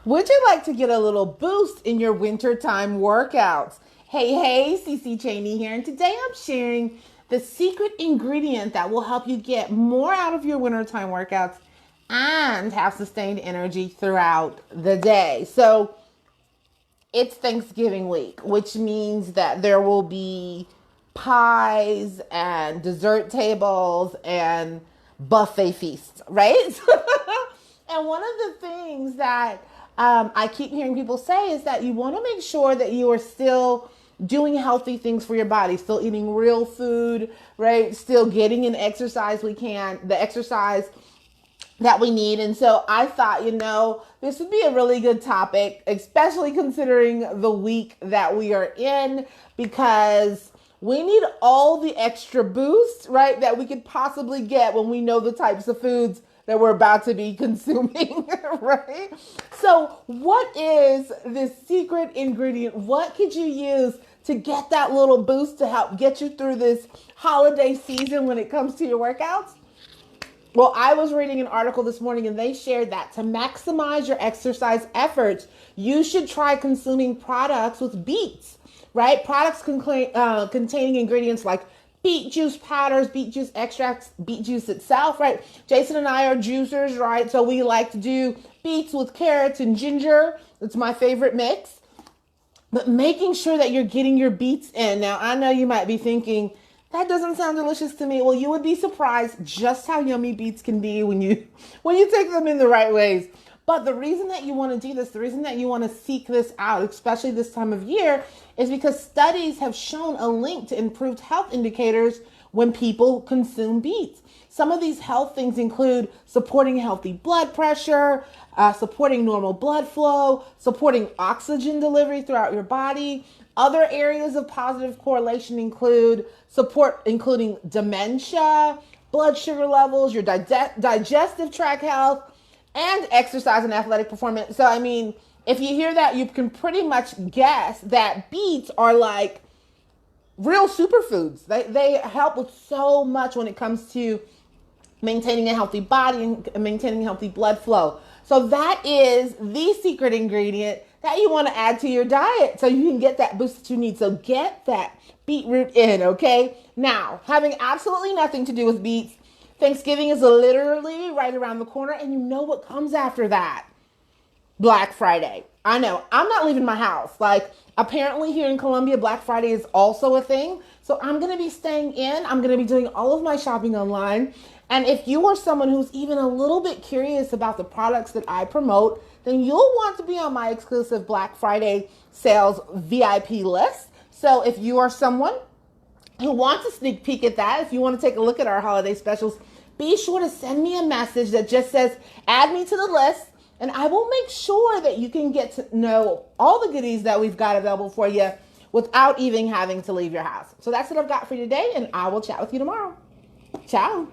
Would you like to get a little boost in your wintertime workouts? Hey, CC Cheney here, and today I'm sharing the secret ingredient that will help you get more out of your wintertime workouts and have sustained energy throughout the day. So, it's Thanksgiving week, which means that there will be pies and dessert tables and buffet feasts, right? And one of the things that I keep hearing people say is that you want to make sure that you are still doing healthy things for your body, still eating real food, right? Still getting an exercise the exercise that we need. And so I thought, this would be a really good topic, especially considering the week that we are in, because we need all the extra boost, right, that we could possibly get when we know the types of foods that we're about to be consuming, right? So what is this secret ingredient? What could you use to get that little boost to help get you through this holiday season when it comes to your workouts? Well, I was reading an article this morning and they shared that to maximize your exercise efforts, you should try consuming products with beets, right? Products containing ingredients like beet juice powders, beet juice extracts, beet juice itself, right? Jason and I are juicers, right? So we like to do beets with carrots and ginger. It's my favorite mix. But making sure that you're getting your beets in. Now, I know you might be thinking, that doesn't sound delicious to me. Well, you would be surprised just how yummy beets can be when you take them in the right ways. But the reason that you want to do this, the reason that you want to seek this out, especially this time of year, is because studies have shown a link to improved health indicators when people consume beets. Some of these health things include supporting healthy blood pressure, supporting normal blood flow, supporting oxygen delivery throughout your body. Other areas of positive correlation include including dementia, blood sugar levels, your digestive tract health, and exercise and athletic performance. So, if you hear that, you can pretty much guess that beets are like real superfoods. They help with so much when it comes to maintaining a healthy body and maintaining healthy blood flow. So that is the secret ingredient that you want to add to your diet so you can get that boost that you need. So get that beetroot in, okay? Now, having absolutely nothing to do with beets, Thanksgiving is literally right around the corner, and you know what comes after that? Black Friday. I know, I'm not leaving my house. Apparently here in Colombia, Black Friday is also a thing. So I'm going to be staying in. I'm going to be doing all of my shopping online. And if you are someone who's even a little bit curious about the products that I promote, then you'll want to be on my exclusive Black Friday sales VIP list. So if you are someone who wants a sneak peek at that, if you want to take a look at our holiday specials, be sure to send me a message that just says, add me to the list, and I will make sure that you can get to know all the goodies that we've got available for you without even having to leave your house. So that's what I've got for you today, and I will chat with you tomorrow. Ciao.